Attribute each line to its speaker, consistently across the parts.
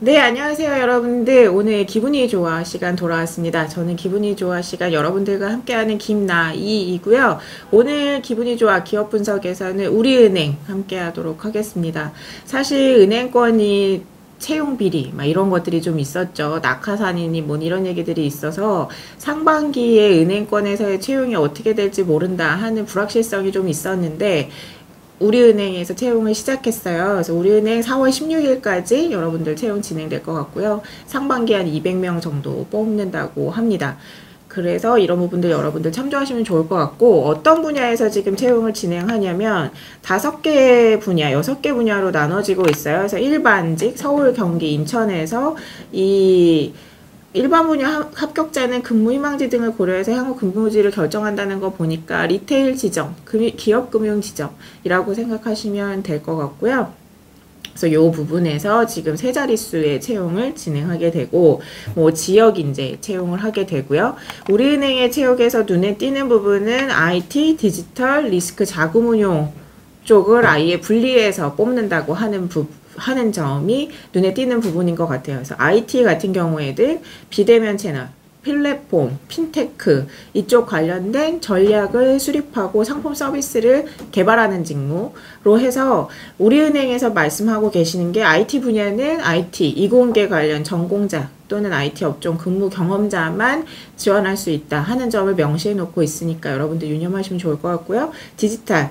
Speaker 1: 네, 안녕하세요 여러분들. 오늘 기분이 좋아 시간 돌아왔습니다. 저는 기분이 좋아 시간 여러분들과 함께하는 김나이이고요. 오늘 기분이 좋아 기업 분석에서는 우리은행 함께하도록 하겠습니다. 사실 은행권이 채용 비리 막 이런 것들이 좀 있었죠. 낙하산이니 뭐 이런 얘기들이 있어서 상반기에 은행권에서의 채용이 어떻게 될지 모른다 하는 불확실성이 좀 있었는데 우리은행에서 채용을 시작했어요. 그래서 우리은행 4월 16일까지 여러분들 채용 진행될 것 같고요. 상반기 한 200명 정도 뽑는다고 합니다. 그래서 이런 부분들 여러분들 참조하시면 좋을 것 같고, 어떤 분야에서 지금 채용을 진행하냐면 5개 분야, 6개 분야로 나눠지고 있어요. 그래서 일반직, 서울, 경기, 인천에서 이 일반 분야 합격자는 근무 희망지 등을 고려해서 향후 근무지를 결정한다는 거 보니까 리테일 지점, 기업 금융 지점이라고 생각하시면 될 것 같고요. 그래서 이 부분에서 지금 세 자릿수의 채용을 진행하게 되고, 뭐 지역 인재 채용을 하게 되고요. 우리은행의 채용에서 눈에 띄는 부분은 IT, 디지털, 리스크 자금운용 쪽을 아예 분리해서 뽑는다고 하는 점이 눈에 띄는 부분인 것 같아요. 그래서 IT 같은 경우에는 비대면 채널, 플랫폼, 핀테크 이쪽 관련된 전략을 수립하고 상품 서비스를 개발하는 직무로 해서 우리은행에서 말씀하고 계시는 게 IT 분야는 IT, 이공계 관련 전공자 또는 IT 업종 근무 경험자만 지원할 수 있다 하는 점을 명시해 놓고 있으니까 여러분들 유념하시면 좋을 것 같고요. 디지털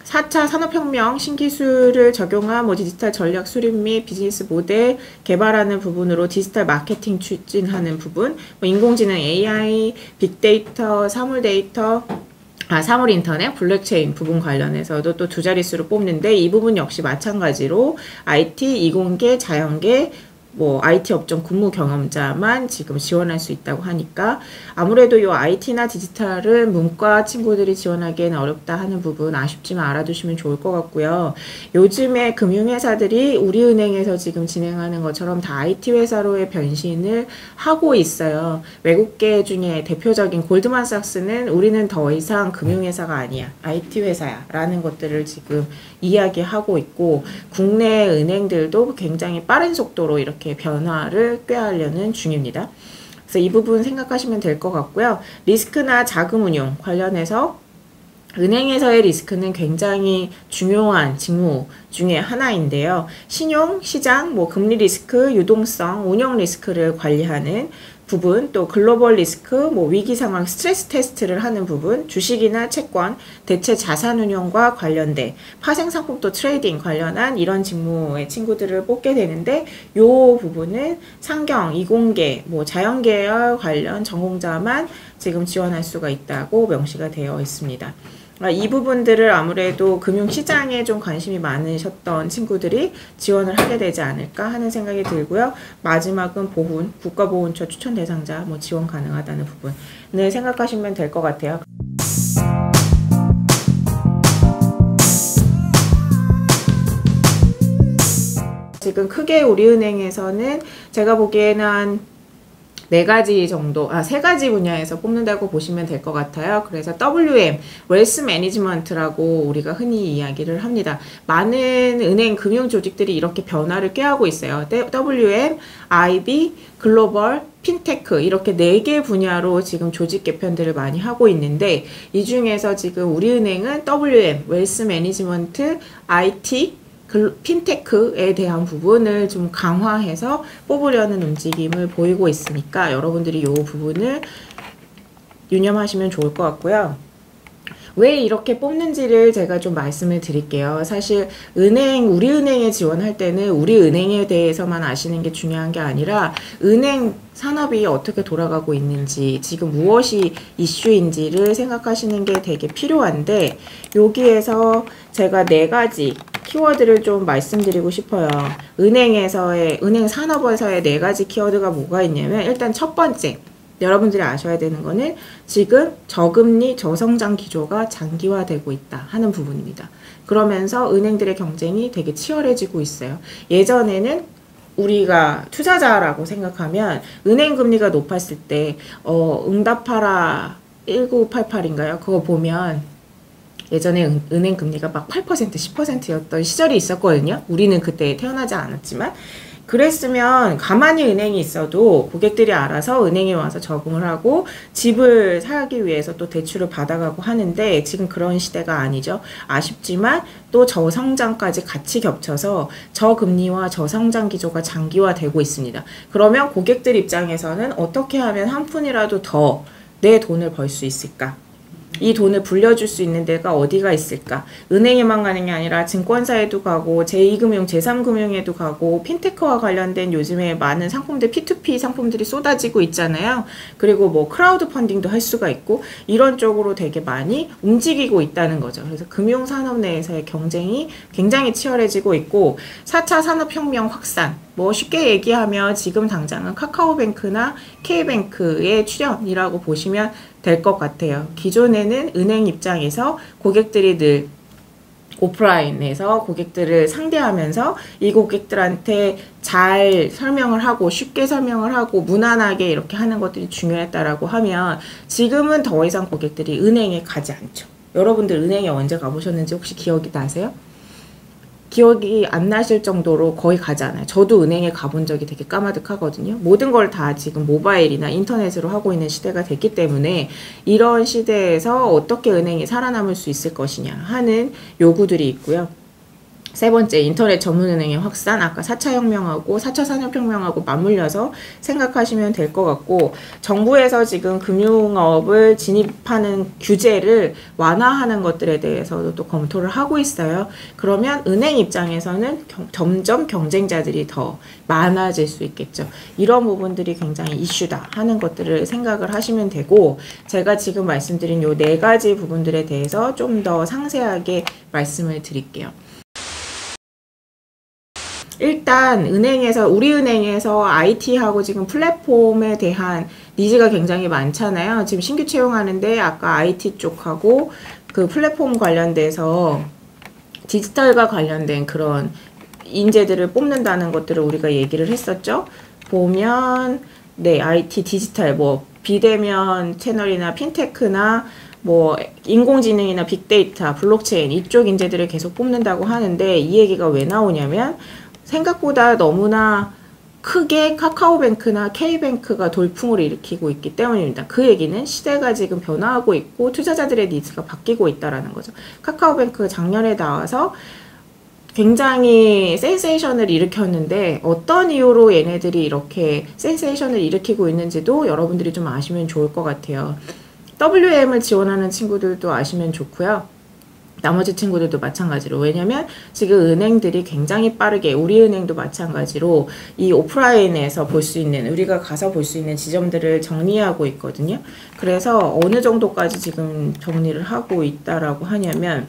Speaker 1: 4차 산업혁명 신기술을 적용한 디지털 전략 수립 및 비즈니스 모델 개발하는 부분으로 디지털 마케팅 추진하는 부분, 인공지능 AI, 빅데이터, 사물 인터넷, 블록체인 부분 관련해서도 또 두 자릿수로 뽑는데 이 부분 역시 마찬가지로 IT, 이공계, 자연계, IT 업종 근무 경험자만 지금 지원할 수 있다고 하니까 아무래도 이 IT나 디지털은 문과 친구들이 지원하기에는 어렵다 하는 부분 아쉽지만 알아두시면 좋을 것 같고요. 요즘에 금융회사들이 우리은행에서 지금 진행하는 것처럼 다 IT 회사로의 변신을 하고 있어요. 외국계 중에 대표적인 골드만삭스는 우리는 더 이상 금융회사가 아니야, IT 회사야 라는 것들을 지금 이야기하고 있고, 국내 은행들도 굉장히 빠른 속도로 이렇게 변화를 꾀하려는 중입니다. 그래서 이 부분 생각하시면 될 것 같고요. 리스크나 자금운용 관련해서 은행에서의 리스크는 굉장히 중요한 직무 중에 하나인데요. 신용, 시장, 금리 리스크, 유동성, 운영 리스크를 관리하는 부분, 또 글로벌 리스크, 위기 상황 스트레스 테스트를 하는 부분, 주식이나 채권, 대체 자산 운용과 관련된 파생 상품 또 트레이딩 관련한 이런 직무의 친구들을 뽑게 되는데, 요 부분은 상경, 이공계, 자연계열 관련 전공자만 지금 지원할 수가 있다고 명시가 되어 있습니다. 이 부분들을 아무래도 금융시장에 좀 관심이 많으셨던 친구들이 지원을 하게 되지 않을까 하는 생각이 들고요. 마지막은 보훈, 국가보훈처 추천 대상자 지원 가능하다는 부분을 생각하시면 될 것 같아요. 지금 크게 우리은행에서는 제가 보기에는 한 4가지 정도, 3가지 분야에서 뽑는다고 보시면 될 것 같아요. 그래서 WM, 웰스 매니지먼트라고 우리가 흔히 이야기를 합니다. 많은 은행 금융 조직들이 이렇게 변화를 꾀하고 있어요. WM, IB, 글로벌, 핀테크 이렇게 4개 분야로 지금 조직 개편들을 많이 하고 있는데, 이 중에서 지금 우리은행은 WM, 웰스 매니지먼트, IT, 핀테크에 대한 부분을 좀 강화해서 뽑으려는 움직임을 보이고 있으니까 여러분들이 이 부분을 유념하시면 좋을 것 같고요. 왜 이렇게 뽑는지를 제가 좀 말씀을 드릴게요. 사실 우리은행에 지원할 때는 우리은행에 대해서만 아시는 게 중요한 게 아니라 은행 산업이 어떻게 돌아가고 있는지, 지금 무엇이 이슈인지를 생각하시는 게 되게 필요한데, 여기에서 제가 4가지 키워드를 좀 말씀드리고 싶어요. 은행 산업에서의 4가지 키워드가 뭐가 있냐면, 일단 첫 번째, 여러분들이 아셔야 되는 거는 지금 저금리 저성장 기조가 장기화되고 있다 하는 부분입니다. 그러면서 은행들의 경쟁이 되게 치열해지고 있어요. 예전에는 우리가 투자자라고 생각하면 은행 금리가 높았을 때 응답하라 1988인가요? 그거 보면 예전에 은행 금리가 막 8%, 10%였던 시절이 있었거든요. 우리는 그때 태어나지 않았지만. 그랬으면 가만히 은행이 있어도 고객들이 알아서 은행에 와서 적응을 하고 집을 사기 위해서 또 대출을 받아가고 하는데 지금 그런 시대가 아니죠. 아쉽지만 또 저성장까지 같이 겹쳐서 저금리와 저성장 기조가 장기화되고 있습니다. 그러면 고객들 입장에서는 어떻게 하면 한 푼이라도 더 내 돈을 벌 수 있을까? 이 돈을 불려줄 수 있는 데가 어디가 있을까? 은행에만 가는 게 아니라 증권사에도 가고 제2금융, 제3금융에도 가고 핀테크와 관련된 요즘에 많은 상품들, P2P 상품들이 쏟아지고 있잖아요. 그리고 뭐 크라우드 펀딩도 할 수가 있고 이런 쪽으로 되게 많이 움직이고 있다는 거죠. 그래서 금융산업 내에서의 경쟁이 굉장히 치열해지고 있고 4차 산업혁명 확산 뭐 쉽게 얘기하면 지금 당장은 카카오뱅크나 K뱅크의 출현이라고 보시면 될 것 같아요. 기존에는 은행 입장에서 고객들이 늘 오프라인에서 고객들을 상대하면서 이 고객들한테 잘 설명을 하고 쉽게 설명을 하고 무난하게 이렇게 하는 것들이 중요했다라고 하면 지금은 더 이상 고객들이 은행에 가지 않죠. 여러분들 은행에 언제 가보셨는지 혹시 기억이 나세요? 기억이 안 나실 정도로 거의 가지 않아요. 저도 은행에 가본 적이 되게 까마득하거든요. 모든 걸 다 지금 모바일이나 인터넷으로 하고 있는 시대가 됐기 때문에 이런 시대에서 어떻게 은행이 살아남을 수 있을 것이냐 하는 요구들이 있고요. 세 번째, 인터넷 전문은행의 확산, 아까 4차 혁명하고 4차 산업혁명하고 맞물려서 생각하시면 될 것 같고 정부에서 지금 금융업을 진입하는 규제를 완화하는 것들에 대해서도 또 검토를 하고 있어요. 그러면 은행 입장에서는 점점 경쟁자들이 더 많아질 수 있겠죠. 이런 부분들이 굉장히 이슈다 하는 것들을 생각을 하시면 되고 제가 지금 말씀드린 요 네 가지 부분들에 대해서 좀 더 상세하게 말씀을 드릴게요. 일단 은행에서 우리은행에서 IT하고 지금 플랫폼에 대한 니즈가 굉장히 많잖아요. 지금 신규 채용하는데 아까 IT 쪽하고 그 플랫폼 관련돼서 디지털과 관련된 그런 인재들을 뽑는다는 것들을 우리가 얘기를 했었죠. 보면 네, IT 디지털 뭐 비대면 채널이나 핀테크나 뭐 인공지능이나 빅데이터, 블록체인 이쪽 인재들을 계속 뽑는다고 하는데 이 얘기가 왜 나오냐면 생각보다 너무나 크게 카카오뱅크나 K뱅크가 돌풍을 일으키고 있기 때문입니다. 그 얘기는 시대가 지금 변화하고 있고 투자자들의 니즈가 바뀌고 있다는 거죠. 카카오뱅크 작년에 나와서 굉장히 센세이션을 일으켰는데 어떤 이유로 얘네들이 이렇게 센세이션을 일으키고 있는지도 여러분들이 좀 아시면 좋을 것 같아요. WM을 지원하는 친구들도 아시면 좋고요. 나머지 친구들도 마찬가지로. 왜냐면 지금 은행들이 굉장히 빠르게 우리은행도 마찬가지로 이 오프라인에서 볼 수 있는 우리가 가서 볼 수 있는 지점들을 정리하고 있거든요. 그래서 어느 정도까지 지금 정리를 하고 있다라고 하냐면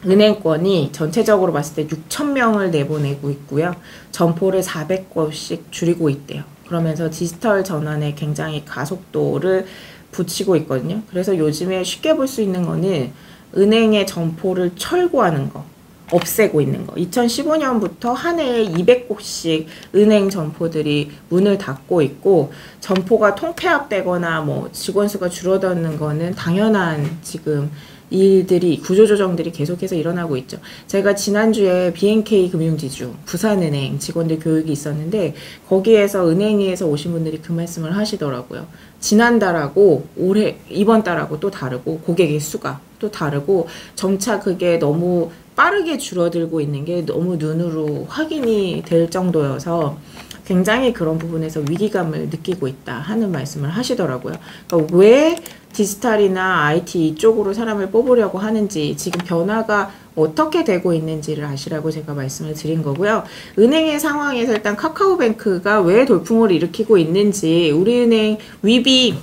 Speaker 1: 은행권이 전체적으로 봤을 때 6,000명을 내보내고 있고요. 점포를 400곳씩 줄이고 있대요. 그러면서 디지털 전환에 굉장히 가속도를 붙이고 있거든요. 그래서 요즘에 쉽게 볼 수 있는 거는 은행의 점포를 철거하는 거, 없애고 있는 거. 2015년부터 한 해에 200곳씩 은행 점포들이 문을 닫고 있고 점포가 통폐합되거나 뭐 직원 수가 줄어드는 거는 당연한 지금 일들이 구조조정들이 계속해서 일어나고 있죠. 제가 지난주에 BNK 금융지주 부산은행 직원들 교육이 있었는데 거기에서 은행에서 오신 분들이 그 말씀을 하시더라고요. 지난달하고 올해 이번 달하고 또 다르고 고객의 수가 또 다르고 점차 그게 너무 빠르게 줄어들고 있는 게 너무 눈으로 확인이 될 정도여서 굉장히 그런 부분에서 위기감을 느끼고 있다 하는 말씀을 하시더라고요. 그러니까 왜 디지털이나 IT 이쪽으로 사람을 뽑으려고 하는지 지금 변화가 어떻게 되고 있는지를 아시라고 제가 말씀을 드린 거고요. 은행의 상황에서 일단 카카오뱅크가 왜 돌풍을 일으키고 있는지 우리은행 위비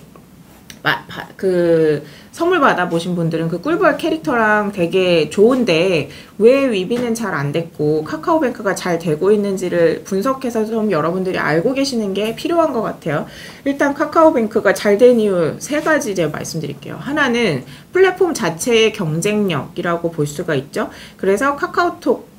Speaker 1: 그 선물 받아보신 분들은 그 꿀벌 캐릭터랑 되게 좋은데 왜 위비는 잘 안 됐고 카카오뱅크가 잘 되고 있는지를 분석해서 좀 여러분들이 알고 계시는 게 필요한 것 같아요. 일단 카카오뱅크가 잘 된 이유 세 가지 제가 말씀드릴게요. 하나는 플랫폼 자체의 경쟁력이라고 볼 수가 있죠. 그래서 카카오톡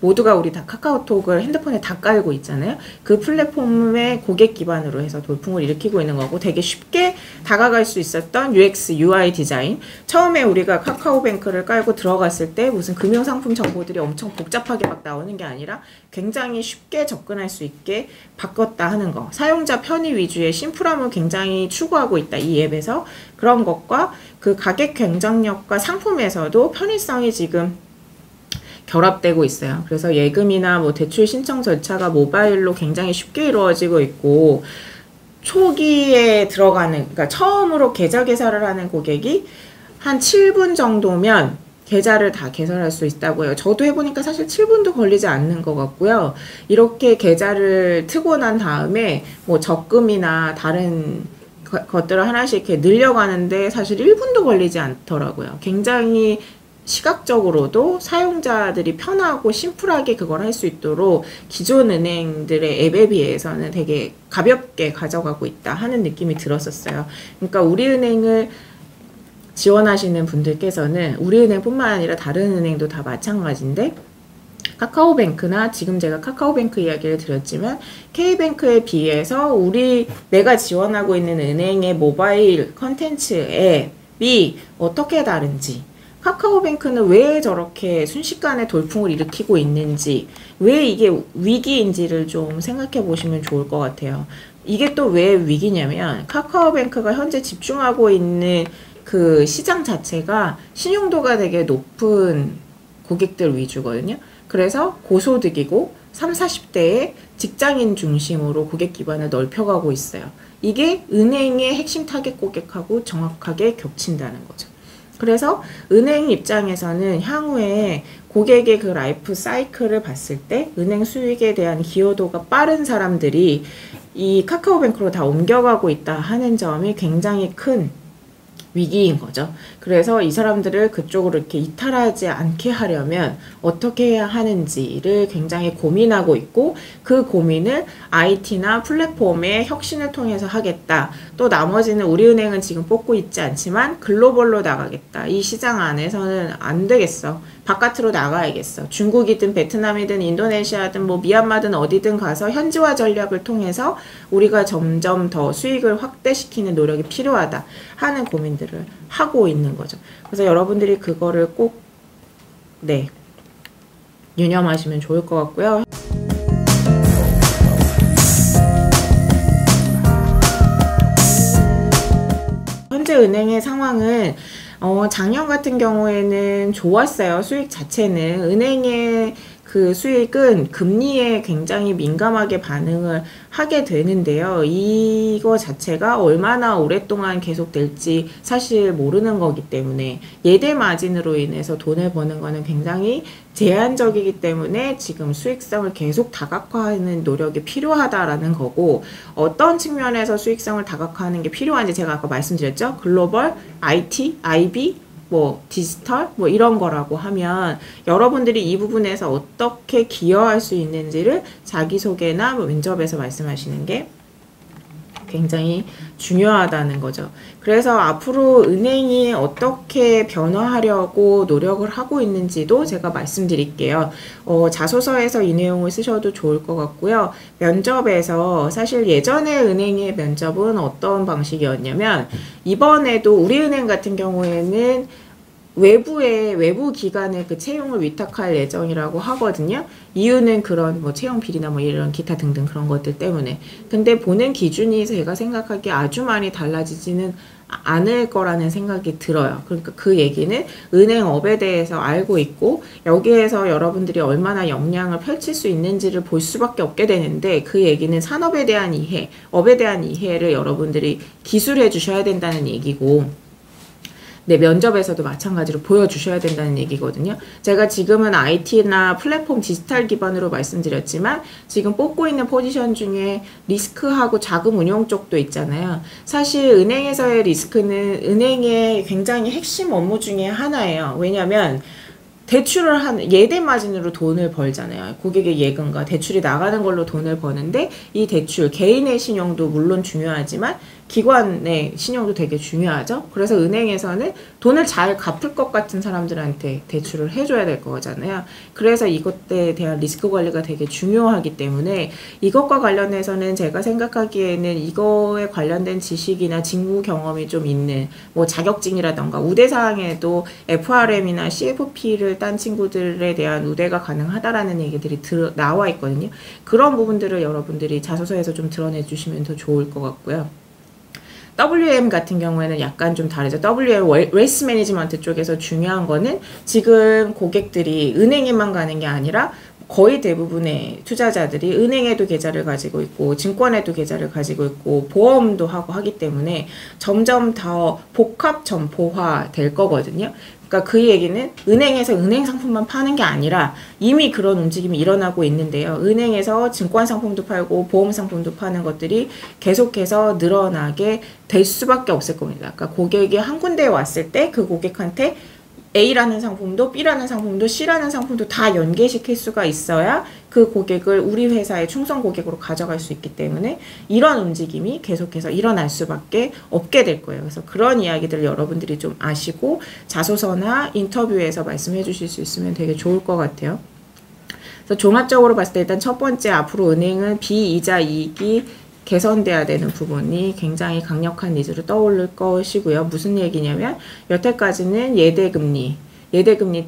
Speaker 1: 모두가 우리 다 카카오톡을 핸드폰에 다 깔고 있잖아요. 그 플랫폼의 고객 기반으로 해서 돌풍을 일으키고 있는 거고, 되게 쉽게 다가갈 수 있었던 UX, UI 디자인. 처음에 우리가 카카오뱅크를 깔고 들어갔을 때 무슨 금융상품 정보들이 엄청 복잡하게 막 나오는 게 아니라 굉장히 쉽게 접근할 수 있게 바꿨다 하는 거. 사용자 편의 위주의 심플함을 굉장히 추구하고 있다, 이 앱에서. 그런 것과 그 가격 경쟁력과 상품에서도 편의성이 지금 결합되고 있어요. 그래서 예금이나 뭐 대출 신청 절차가 모바일로 굉장히 쉽게 이루어지고 있고, 초기에 들어가는, 그러니까 처음으로 계좌 개설을 하는 고객이 한 7분 정도면 계좌를 다 개설할 수 있다고 해요. 저도 해보니까 사실 7분도 걸리지 않는 것 같고요. 이렇게 계좌를 트고 난 다음에 뭐 적금이나 다른 것들을 하나씩 이렇게 늘려가는데 사실 1분도 걸리지 않더라고요. 굉장히 시각적으로도 사용자들이 편하고 심플하게 그걸 할 수 있도록 기존 은행들의 앱에 비해서는 되게 가볍게 가져가고 있다 하는 느낌이 들었었어요. 그러니까 우리은행을 지원하시는 분들께서는 우리은행뿐만 아니라 다른 은행도 다 마찬가지인데, 카카오뱅크나 지금 제가 카카오뱅크 이야기를 드렸지만 K뱅크에 비해서 내가 지원하고 있는 은행의 모바일 컨텐츠 앱이 어떻게 다른지, 카카오뱅크는 왜 저렇게 순식간에 돌풍을 일으키고 있는지, 왜 이게 위기인지를 좀 생각해 보시면 좋을 것 같아요. 이게 또 왜 위기냐면, 카카오뱅크가 현재 집중하고 있는 그 시장 자체가 신용도가 되게 높은 고객들 위주거든요. 그래서 고소득이고 30, 40대의 직장인 중심으로 고객 기반을 넓혀가고 있어요. 이게 은행의 핵심 타겟 고객하고 정확하게 겹친다는 거죠. 그래서 은행 입장에서는 향후에 고객의 그 라이프 사이클을 봤을 때 은행 수익에 대한 기여도가 빠른 사람들이 이 카카오뱅크로 다 옮겨가고 있다 하는 점이 굉장히 큰 위기인 거죠. 그래서 이 사람들을 그쪽으로 이렇게 이탈하지 않게 하려면 어떻게 해야 하는지를 굉장히 고민하고 있고, 그 고민을 IT나 플랫폼의 혁신을 통해서 하겠다. 또 나머지는 우리은행은 지금 뽑고 있지 않지만 글로벌로 나가겠다. 이 시장 안에서는 안 되겠어. 바깥으로 나가야겠어. 중국이든 베트남이든 인도네시아든 뭐 미얀마든 어디든 가서 현지화 전략을 통해서 우리가 점점 더 수익을 확대시키는 노력이 필요하다 하는 고민들을 하고 있는 거죠. 그래서 여러분들이 그거를 꼭 유념하시면 좋을 것 같고요. 현재 은행의 상황은 작년 같은 경우에는 좋았어요. 수익 자체는. 은행의 그 수익은 금리에 굉장히 민감하게 반응을 하게 되는데요. 이거 자체가 얼마나 오랫동안 계속될지 사실 모르는 거기 때문에, 예대 마진으로 인해서 돈을 버는 거는 굉장히 제한적이기 때문에 지금 수익성을 계속 다각화하는 노력이 필요하다라는 거고, 어떤 측면에서 수익성을 다각화하는 게 필요한지 제가 아까 말씀드렸죠. 글로벌, IT, IB, 뭐 디지털 뭐 이런 거라고 하면 여러분들이 이 부분에서 어떻게 기여할 수 있는지를 자기소개나 뭐 면접에서 말씀하시는 게 굉장히 중요하다는 거죠. 그래서 앞으로 은행이 어떻게 변화하려고 노력을 하고 있는지도 제가 말씀드릴게요. 자소서에서 이 내용을 쓰셔도 좋을 것 같고요. 면접에서 사실 예전에 은행의 면접은 어떤 방식이었냐면, 이번에도 우리은행 같은 경우에는 외부 기관에 그 채용을 위탁할 예정이라고 하거든요. 이유는 그런 뭐 채용 비리나 뭐 이런 기타 등등 그런 것들 때문에. 근데 보는 기준이 제가 생각하기에 아주 많이 달라지지는 않을 거라는 생각이 들어요. 그러니까 그 얘기는 은행업에 대해서 알고 있고 여기에서 여러분들이 얼마나 역량을 펼칠 수 있는지를 볼 수밖에 없게 되는데, 그 얘기는 산업에 대한 이해, 업에 대한 이해를 여러분들이 기술해 주셔야 된다는 얘기고, 면접에서도 마찬가지로 보여주셔야 된다는 얘기거든요. 제가 지금은 IT나 플랫폼 디지털 기반으로 말씀드렸지만, 지금 뽑고 있는 포지션 중에 리스크하고 자금 운용 쪽도 있잖아요. 사실 은행에서의 리스크는 은행의 굉장히 핵심 업무 중에 하나예요. 왜냐하면 대출을 예대 마진으로 돈을 벌잖아요. 고객의 예금과 대출이 나가는 걸로 돈을 버는데, 이 대출, 개인의 신용도 물론 중요하지만 기관의 신용도 되게 중요하죠. 그래서 은행에서는 돈을 잘 갚을 것 같은 사람들한테 대출을 해줘야 될 거잖아요. 그래서 이것에 대한 리스크 관리가 되게 중요하기 때문에 이것과 관련해서는 제가 생각하기에는 이거에 관련된 지식이나 직무 경험이 좀 있는 뭐 자격증이라던가 우대사항에도 FRM이나 CFP를 딴 친구들에 대한 우대가 가능하다라는 얘기들이 나와 있거든요. 그런 부분들을 여러분들이 자소서에서 좀 드러내 주시면 더 좋을 것 같고요. WM 같은 경우에는 약간 좀 다르죠. WM 웨이스 매니지먼트 쪽에서 중요한 거는 지금 고객들이 은행에만 가는 게 아니라 거의 대부분의 투자자들이 은행에도 계좌를 가지고 있고 증권에도 계좌를 가지고 있고 보험도 하고 하기 때문에 점점 더 복합 점포화 될 거거든요. 그러니까 그 얘기는 은행에서 은행 상품만 파는 게 아니라 이미 그런 움직임이 일어나고 있는데요. 은행에서 증권 상품도 팔고 보험 상품도 파는 것들이 계속해서 늘어나게 될 수밖에 없을 겁니다. 그러니까 고객이 한 군데에 왔을 때 그 고객한테 A라는 상품도 B라는 상품도 C라는 상품도 다 연계시킬 수가 있어야 그 고객을 우리 회사의 충성 고객으로 가져갈 수 있기 때문에 이런 움직임이 계속해서 일어날 수밖에 없게 될 거예요. 그래서 그런 이야기들을 여러분들이 좀 아시고 자소서나 인터뷰에서 말씀해 주실 수 있으면 되게 좋을 것 같아요. 그래서 종합적으로 봤을 때 일단 첫 번째, 앞으로 은행은 비이자 이익이 개선돼야 되는 부분이 굉장히 강력한 니즈로 떠오를 것이고요. 무슨 얘기냐면 여태까지는 예대금리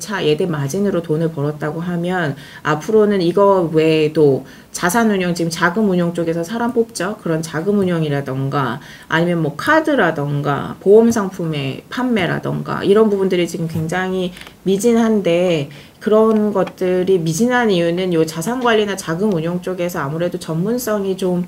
Speaker 1: 차, 예대 마진으로 돈을 벌었다고 하면 앞으로는 이거 외에도 자산운용, 지금 자금운용 쪽에서 사람 뽑죠. 그런 자금운용이라던가 아니면 뭐 카드라던가 보험상품의 판매라던가 이런 부분들이 지금 굉장히 미진한데 그런 것들이 미진한 이유는 요 자산관리나 자금운용 쪽에서 아무래도 전문성이 좀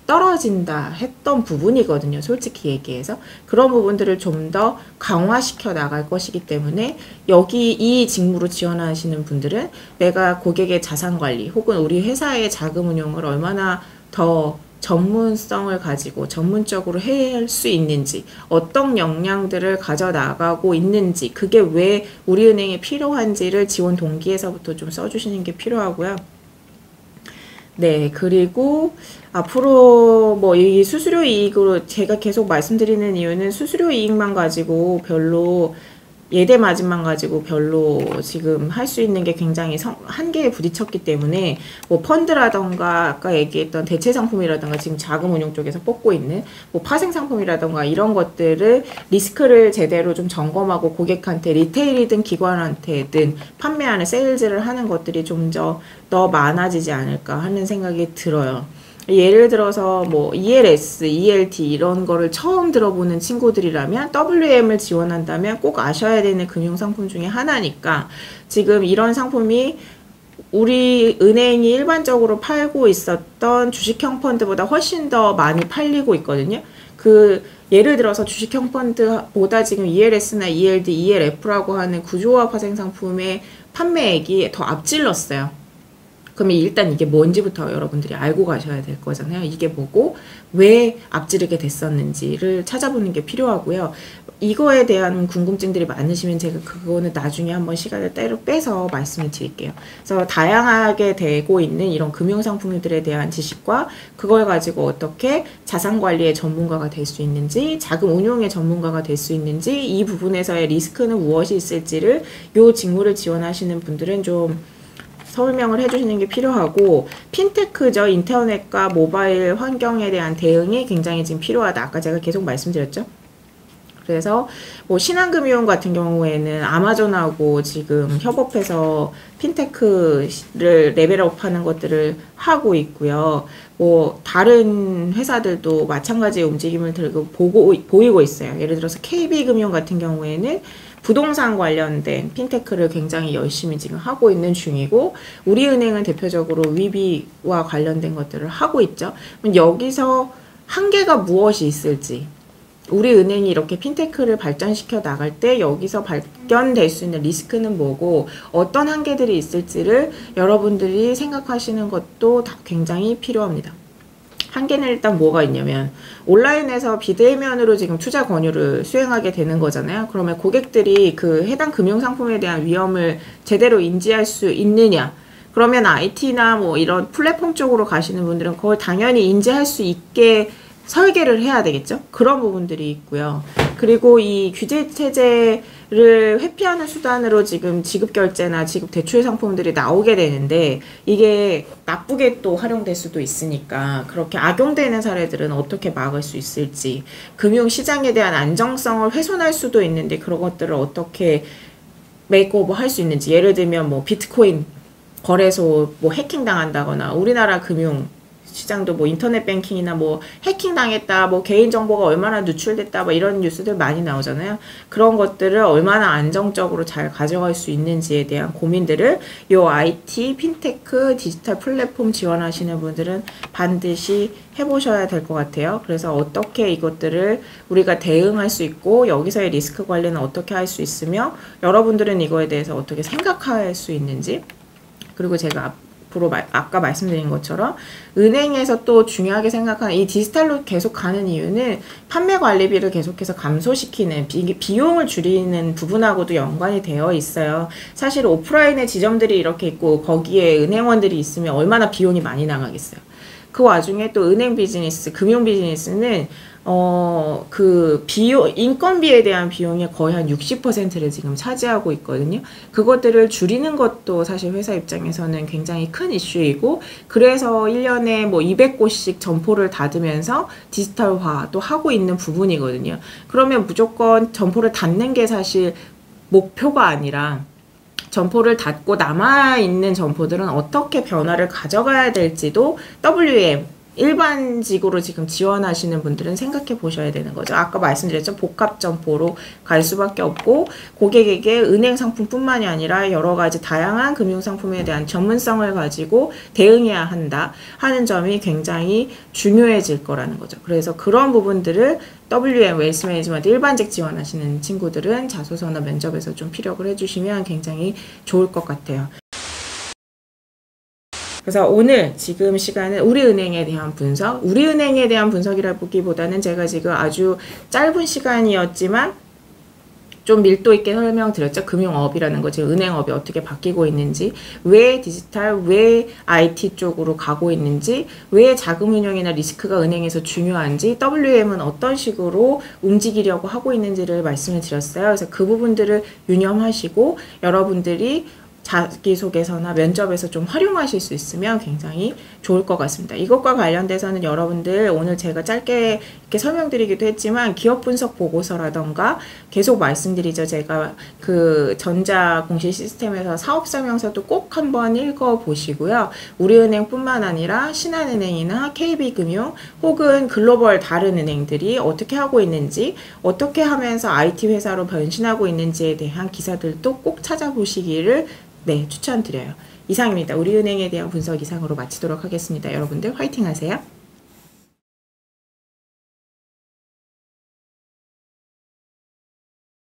Speaker 1: 떨어진다 했던 부분이거든요. 솔직히 얘기해서. 그런 부분들을 좀 더 강화시켜 나갈 것이기 때문에 여기 이 직무로 지원하시는 분들은 내가 고객의 자산관리 혹은 우리 회사의 자금운용을 얼마나 더 전문성을 가지고 전문적으로 할 수 있는지, 어떤 역량들을 가져나가고 있는지, 그게 왜 우리 은행에 필요한지를 지원 동기에서부터 좀 써주시는 게 필요하고요. 네, 그리고 앞으로 뭐 이 수수료 이익으로 제가 계속 말씀드리는 이유는 수수료 이익만 가지고 별로 예대 마진만 가지고 별로 지금 할 수 있는 게 굉장히 한계에 부딪혔기 때문에 뭐 펀드라던가 아까 얘기했던 대체 상품이라던가 지금 자금운용 쪽에서 뽑고 있는 뭐 파생 상품이라던가 이런 것들을 리스크를 제대로 좀 점검하고 고객한테 리테일이든 기관한테든 판매하는 세일즈를 하는 것들이 좀 더 많아지지 않을까 하는 생각이 들어요. 예를 들어서 뭐 ELS, ELT 이런 거를 처음 들어보는 친구들이라면 WM을 지원한다면 꼭 아셔야 되는 금융상품 중에 하나니까 지금 이런 상품이 우리 은행이 일반적으로 팔고 있었던 주식형 펀드보다 훨씬 더 많이 팔리고 있거든요. 예를 들어서 주식형 펀드보다 지금 ELS나 ELD, ELF라고 하는 구조화 파생 상품의 판매액이 더 앞질렀어요. 그러면 일단 이게 뭔지부터 여러분들이 알고 가셔야 될 거잖아요. 이게 뭐고 왜 앞지르게 됐었는지를 찾아보는 게 필요하고요. 이거에 대한 궁금증들이 많으시면 제가 그거는 나중에 한번 시간을 따로 빼서 말씀을 드릴게요. 그래서 다양하게 되고 있는 이런 금융상품들에 대한 지식과 그걸 가지고 어떻게 자산관리의 전문가가 될 수 있는지, 자금 운용의 전문가가 될 수 있는지, 이 부분에서의 리스크는 무엇이 있을지를 요 직무를 지원하시는 분들은 좀 설명을 해주시는 게 필요하고, 핀테크죠. 인터넷과 모바일 환경에 대한 대응이 굉장히 지금 필요하다. 아까 제가 계속 말씀드렸죠. 그래서 뭐 신한금융 같은 경우에는 아마존하고 지금 협업해서 핀테크를 레벨업하는 것들을 하고 있고요. 뭐 다른 회사들도 마찬가지의 움직임을 들고 보이고 있어요. 예를 들어서 KB금융 같은 경우에는 부동산 관련된 핀테크를 굉장히 열심히 지금 하고 있는 중이고, 우리은행은 대표적으로 위비와 관련된 것들을 하고 있죠. 여기서 한계가 무엇이 있을지, 우리 은행이 이렇게 핀테크를 발전시켜 나갈 때 여기서 발견될 수 있는 리스크는 뭐고 어떤 한계들이 있을지를 여러분들이 생각하시는 것도 다 굉장히 필요합니다. 한계는 일단 뭐가 있냐면, 온라인에서 비대면으로 지금 투자 권유를 수행하게 되는 거잖아요. 그러면 고객들이 그 해당 금융상품에 대한 위험을 제대로 인지할 수 있느냐? 그러면 IT나 뭐 이런 플랫폼 쪽으로 가시는 분들은 그걸 당연히 인지할 수 있게 설계를 해야 되겠죠. 그런 부분들이 있고요. 그리고 이 규제 체제를 회피하는 수단으로 지금 지급결제나 지급대출 상품들이 나오게 되는데 이게 나쁘게 또 활용될 수도 있으니까 그렇게 악용되는 사례들은 어떻게 막을 수 있을지, 금융시장에 대한 안정성을 훼손할 수도 있는데 그런 것들을 어떻게 메이크오버 할 수 있는지, 예를 들면 뭐 비트코인 거래소 뭐 해킹 당한다거나, 우리나라 금융 시장도 뭐 인터넷 뱅킹이나 뭐 해킹 당했다, 뭐 개인 정보가 얼마나 누출됐다, 뭐 이런 뉴스들 많이 나오잖아요. 그런 것들을 얼마나 안정적으로 잘 가져갈 수 있는지에 대한 고민들을 요 IT, 핀테크, 디지털 플랫폼 지원하시는 분들은 반드시 해보셔야 될 것 같아요. 그래서 어떻게 이것들을 우리가 대응할 수 있고 여기서의 리스크 관리는 어떻게 할 수 있으며 여러분들은 이거에 대해서 어떻게 생각할 수 있는지, 그리고 제가 앞으로 아까 말씀드린 것처럼 은행에서 또 중요하게 생각하는 이 디지털로 계속 가는 이유는 판매 관리비를 계속해서 감소시키는 비용을 줄이는 부분하고도 연관이 되어 있어요. 사실 오프라인에 지점들이 이렇게 있고 거기에 은행원들이 있으면 얼마나 비용이 많이 나가겠어요. 그 와중에 또 은행 비즈니스, 금융 비즈니스는 그 비용, 인건비에 대한 비용이 거의 한 60%를 지금 차지하고 있거든요. 그것들을 줄이는 것도 사실 회사 입장에서는 굉장히 큰 이슈이고, 그래서 1년에 뭐 200곳씩 점포를 닫으면서 디지털화도 하고 있는 부분이거든요. 그러면 무조건 점포를 닫는 게 사실 목표가 아니라 점포를 닫고 남아있는 점포들은 어떻게 변화를 가져가야 될지도 WM, 일반직으로 지금 지원하시는 분들은 생각해 보셔야 되는 거죠. 아까 말씀드렸죠. 복합 점포로 갈 수밖에 없고, 고객에게 은행 상품뿐만이 아니라 여러 가지 다양한 금융 상품에 대한 전문성을 가지고 대응해야 한다 하는 점이 굉장히 중요해질 거라는 거죠. 그래서 그런 부분들을 WM, 웨ल्스 매니지먼트 일반직 지원하시는 친구들은 자소서나 면접에서 좀 피력을 해주시면 굉장히 좋을 것 같아요. 그래서 오늘 지금 시간은 우리은행에 대한 분석, 우리은행에 대한 분석이라 보기보다는 제가 지금 아주 짧은 시간이었지만 좀 밀도 있게 설명드렸죠. 금융업이라는 거, 지금 은행업이 어떻게 바뀌고 있는지, 왜 디지털, 왜 IT 쪽으로 가고 있는지, 왜 자금운용이나 리스크가 은행에서 중요한지, WM은 어떤 식으로 움직이려고 하고 있는지를 말씀을 드렸어요. 그래서 그 부분들을 유념하시고 여러분들이 자기소개서나 면접에서 좀 활용하실 수 있으면 굉장히 좋을 것 같습니다. 이것과 관련돼서는 여러분들 오늘 제가 짧게 이렇게 설명드리기도 했지만 기업 분석 보고서라던가, 계속 말씀드리죠. 제가 그 전자 공시 시스템에서 사업 설명서도 꼭 한번 읽어보시고요. 우리은행뿐만 아니라 신한은행이나 KB금융 혹은 글로벌 다른 은행들이 어떻게 하고 있는지, 어떻게 하면서 IT 회사로 변신하고 있는지에 대한 기사들도 꼭 찾아보시기를 추천드려요. 이상입니다. 우리은행에 대한 분석 이상으로 마치도록 하겠습니다. 여러분들 화이팅 하세요.